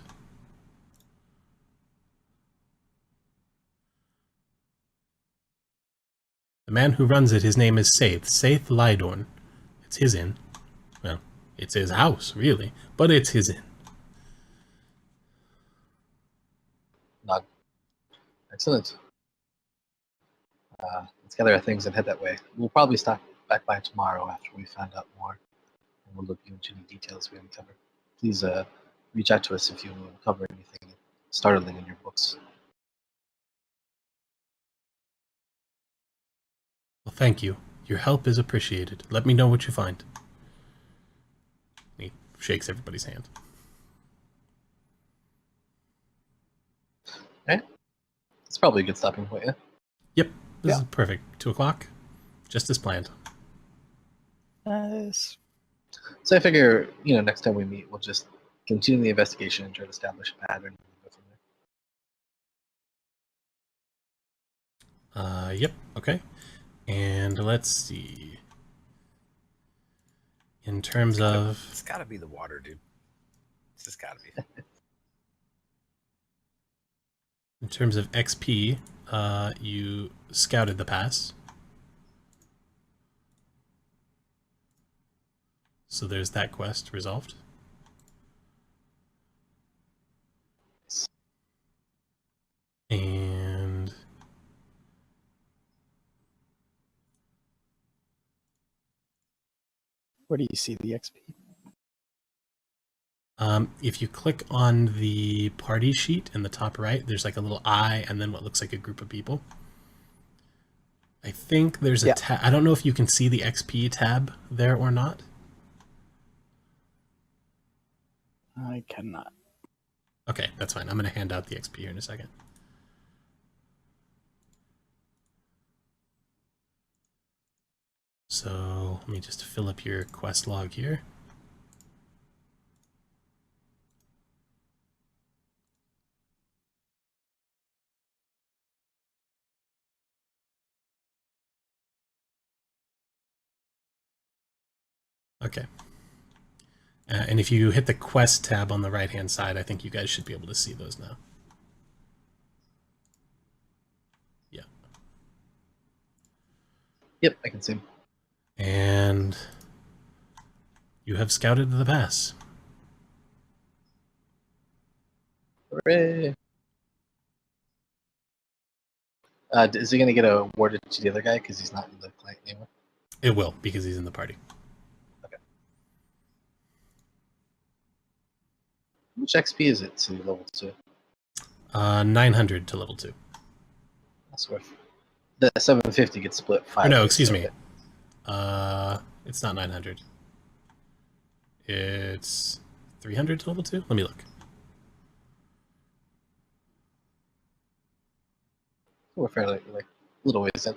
The man who runs it, his name is Saith Lydorn. It's his inn. Well, it's his house, really, but it's his inn. Not excellent. Let's gather our things and head that way. We'll probably stop back by tomorrow after we find out more, and we'll look into any details we uncover. Please reach out to us if you uncover anything startling in your books. Well, thank you. Your help is appreciated. Let me know what you find. He shakes everybody's hand. Okay. It's probably a good stopping point, yeah? Yep, this is perfect. 2 o'clock, just as planned. Nice. So I figure, next time we meet, we'll just continue the investigation and try to establish a pattern. And go from there. Yep, okay. And let's see. In terms of... It's gotta be the water, dude. It's just gotta be. In terms of XP, you scouted the pass. So there's that quest resolved. And... Where do you see the XP? if you click on the party sheet in the top right, there's like a little eye and then what looks like a group of people. I think there's a tab. I don't know if you can see the XP tab there or not. I cannot. Okay, that's fine. I'm going to hand out the XP here in a second. So let me just fill up your quest log here. Okay. And if you hit the quest tab on the right-hand side, I think you guys should be able to see those now. Yeah. Yep, I can see. And you have scouted the pass. Hooray! Is he going to get awarded to the other guy because he's not in the client anymore? It will, because he's in the party. Okay. How much XP is it to level 2? 900 to level 2. That's worth. The 750 gets split 5. Or no, excuse me. It's not 900. It's 300 to level 2? Let me look. We're fairly like a little ways in.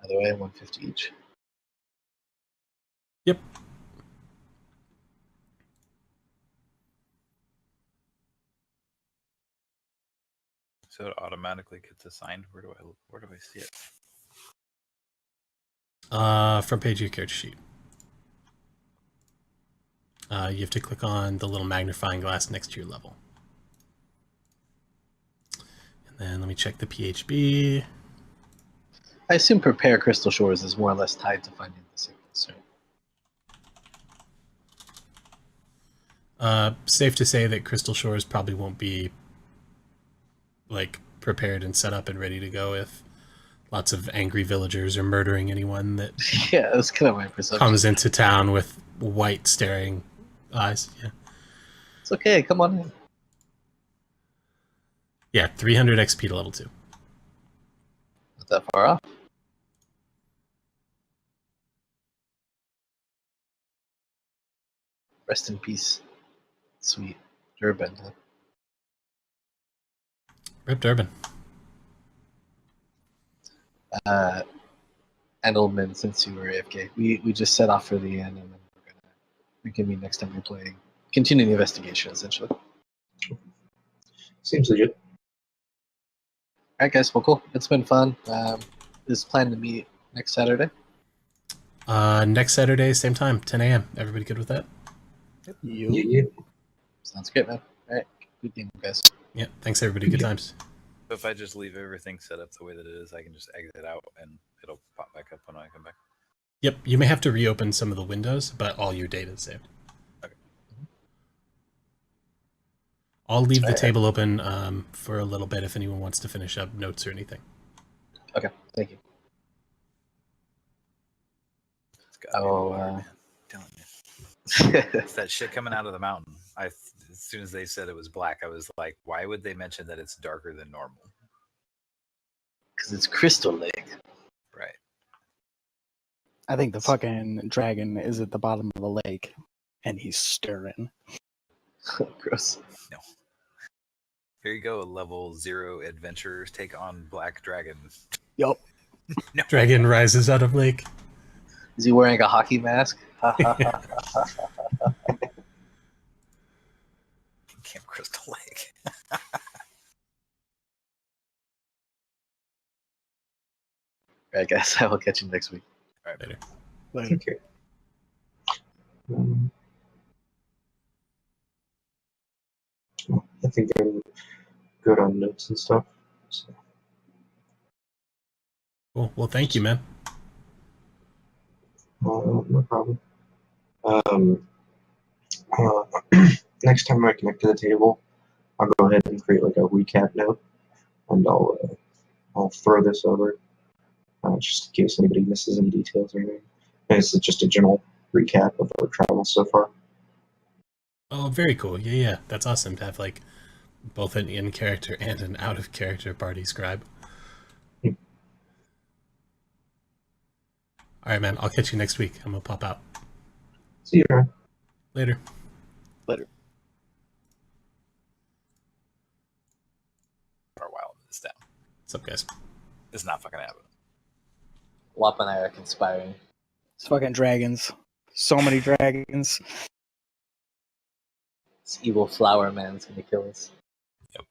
Either way, 150 each. Yep. So it automatically gets assigned. Where do I see it? Front page of your character sheet. You have to click on the little magnifying glass next to your level. And then let me check the PHB. I assume Prepare Crystal Shores is more or less tied to finding the sickness, right? Safe to say that Crystal Shores probably won't be like prepared and set up and ready to go if lots of angry villagers are murdering anyone that Yeah, that's kind of my perception. comes into town with white staring eyes. Yeah. It's okay. Come on in. Yeah, 300 XP to level 2. Not that far off. Rest in peace, sweet Durban. Rip Durban. And Oldman, since you were AFK, we just set off for the end, and then we're gonna reconvene next time we're playing. Continue the investigation, essentially. Seems legit. All right, guys. Well, cool. It's been fun. Is plan to meet next Saturday. Next Saturday, same time, 10 a.m. Everybody good with that? Yeah. Sounds great, man. All right. Good game, guys. Yeah. Thanks, everybody. Good times. So if I just leave everything set up the way that it is, I can just exit out and it'll pop back up when I come back. Yep. You may have to reopen some of the windows, but all your data is saved. Okay. I'll leave the Alright. table open for a little bit if anyone wants to finish up notes or anything. Okay. Thank you. It's gotta be the water, man. I'm telling you. It's that shit coming out of the mountain. As soon as they said it was black, I was like, why would they mention that it's darker than normal? Because it's Crystal Lake. Right. I think the fucking dragon is at the bottom of the lake, and he's stirring. Gross. No. Here you go, level 0 adventurers take on Black Dragon. Yup. No. Dragon rises out of lake. Is he wearing a hockey mask? Camp Crystal Lake. All right, guys. I will catch you next week. All right. Later. Like, Okay. Um, well, I think I'm good on notes and stuff. So, Cool. Well, thank you, man. no problem. Next time I connect to the table, I'll go ahead and create like a recap note, and I'll throw this over, just in case anybody misses any details or anything. And it's just a general recap of our travels so far. Oh, very cool. Yeah, yeah. That's awesome to have like both an in-character and an out-of-character party scribe. Hmm. All right, man. I'll catch you next week. I'm gonna pop out. See you around. Later. later. For a while in this town. What's up, guys? It's not fucking happening. Wap and I are conspiring. It's fucking dragons. So many dragons. This evil flower man's gonna kill us. Yep.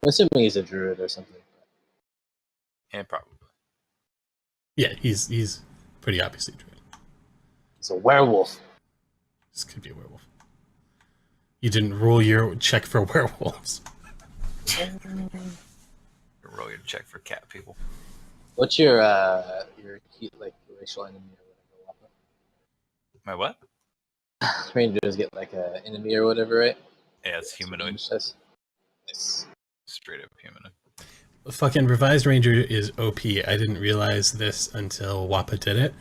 I'm assuming he's a druid or something. Yeah, probably. Yeah, he's pretty obviously druid. He's a werewolf. This could be a werewolf. You didn't roll your check for werewolves. Roll your check for cat people. What's your cute like racial enemy or whatever? My what? Rangers get like a enemy or whatever, right? Yeah, it's humanoid. Nice. Straight up humanoid. Fucking Revised Ranger is OP. I didn't realize this until Wappa did it.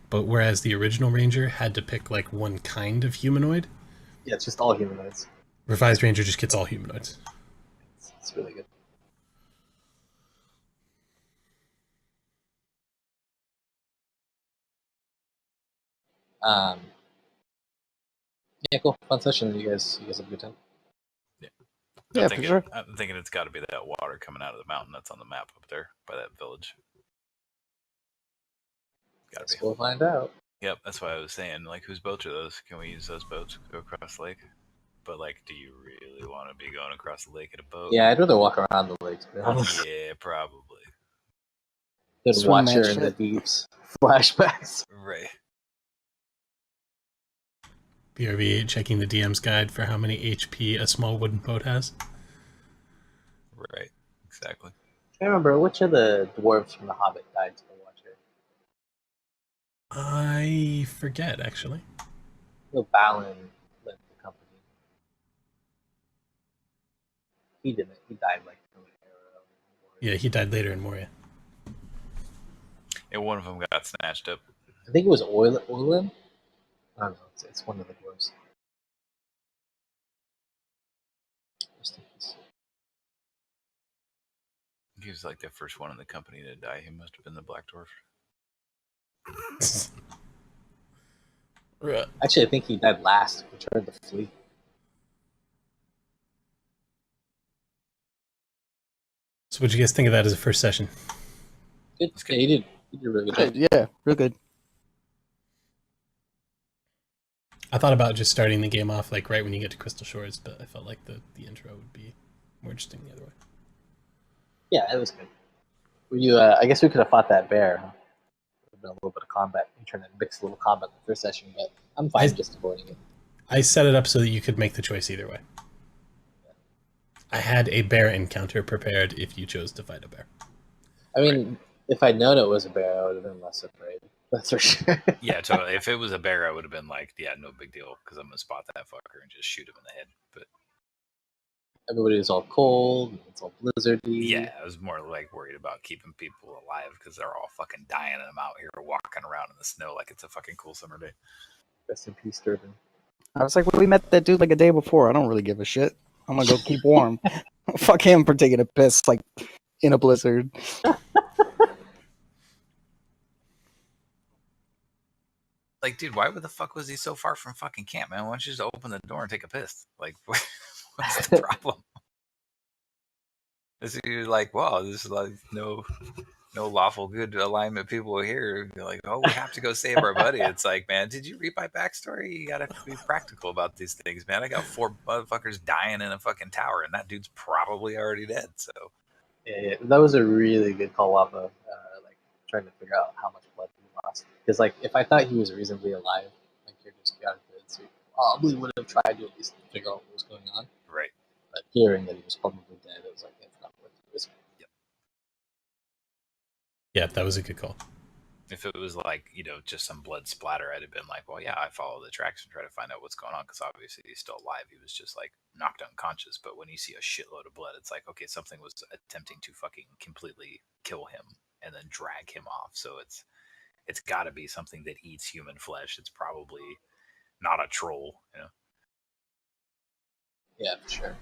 But whereas the original Ranger had to pick like one kind of humanoid, Yeah, it's just all humanoids. Revised Ranger just gets all humanoids. It's really good. Yeah, cool. Fun session. You guys have a good time. Yeah, for sure. I'm thinking it's got to be that water coming out of the mountain that's on the map up there by that village. Got to Guess be. we'll find out. Yep, that's why I was saying. Like, whose boats are those? Can we use those boats to go across the lake? But like, do you really want to be going across the lake in a boat? Yeah, I'd rather walk around the lake. To be honest. Yeah, probably. Good Swim watch her that in the shit. deeps. Flashbacks. Right. BRB checking the DM's guide for how many HP a small wooden boat has. Right. Exactly. I remember which of the dwarves from The Hobbit died to the Watcher. I forget, actually. No, Balin led the company. He didn't. He died like from an arrow. Yeah, he died later in Moria. And one of them got snatched up. I think it was Oilin. I don't know. It's one of the dwarves. Rest in peace. He was like the first one in the company to die. He must have been the Black Dwarf. Right. Actually, I think he died last. We tried to flee. So what'd you guys think of that as a first session? Good. That's good. Yeah, he did a really good job. Yeah, real good. I thought about just starting the game off like right when you get to Crystal Shores, but I felt like the intro would be more interesting the other way. Yeah, it was good. I guess we could have fought that bear. Huh? A little bit of combat. I'm trying to mix a little combat in the first session, but I'm fine just avoiding it. I set it up so that you could make the choice either way. I had a bear encounter prepared if you chose to fight a bear. I mean, if I'd known it was a bear, I would have been less afraid. That's for sure. Yeah, totally. If it was a bear, I would have been like, yeah, no big deal, because I'm going to spot that fucker and just shoot him in the head. But Everybody was all cold. It's all blizzardy. yeah, I was more like worried about keeping people alive because they're all fucking dying and I'm out here walking around in the snow like it's a fucking cool summer day. Rest in peace, Durban. I was like, well, we met that dude like a day before. I don't really give a shit. I'm gonna go keep warm. Fuck him for taking a piss like in a blizzard. Like, dude, why the fuck was he so far from fucking camp, man? Why don't you just open the door and take a piss? Like, what's the problem? This is like, wow, this is like no lawful good alignment people here. You're like, oh, we have to go save our buddy. It's like, man, did you read my backstory? You gotta be practical about these things, man. I got 4 motherfuckers dying in a fucking tower, and that dude's probably already dead. So Yeah, that was a really good call, Wappa. Like trying to figure out how much blood he lost. Because like, if I thought he was reasonably alive, my character just got good, so he probably would have tried to at least figure out what was going on. right. But hearing that he was probably dead, it was like, it's not worth the risk. Yeah, that was a good call. If it was like, just some blood splatter, I'd have been like, well, yeah, I follow the tracks and try to find out what's going on because obviously he's still alive. He was just like knocked unconscious. But when you see a shitload of blood, it's like, okay, something was attempting to fucking completely kill him and then drag him off. So it's got to be something that eats human flesh. It's probably not a troll, Yeah, for sure.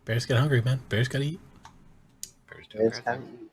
Bears get hungry, man. Bears gotta eat. Bears doing It's great kind things. of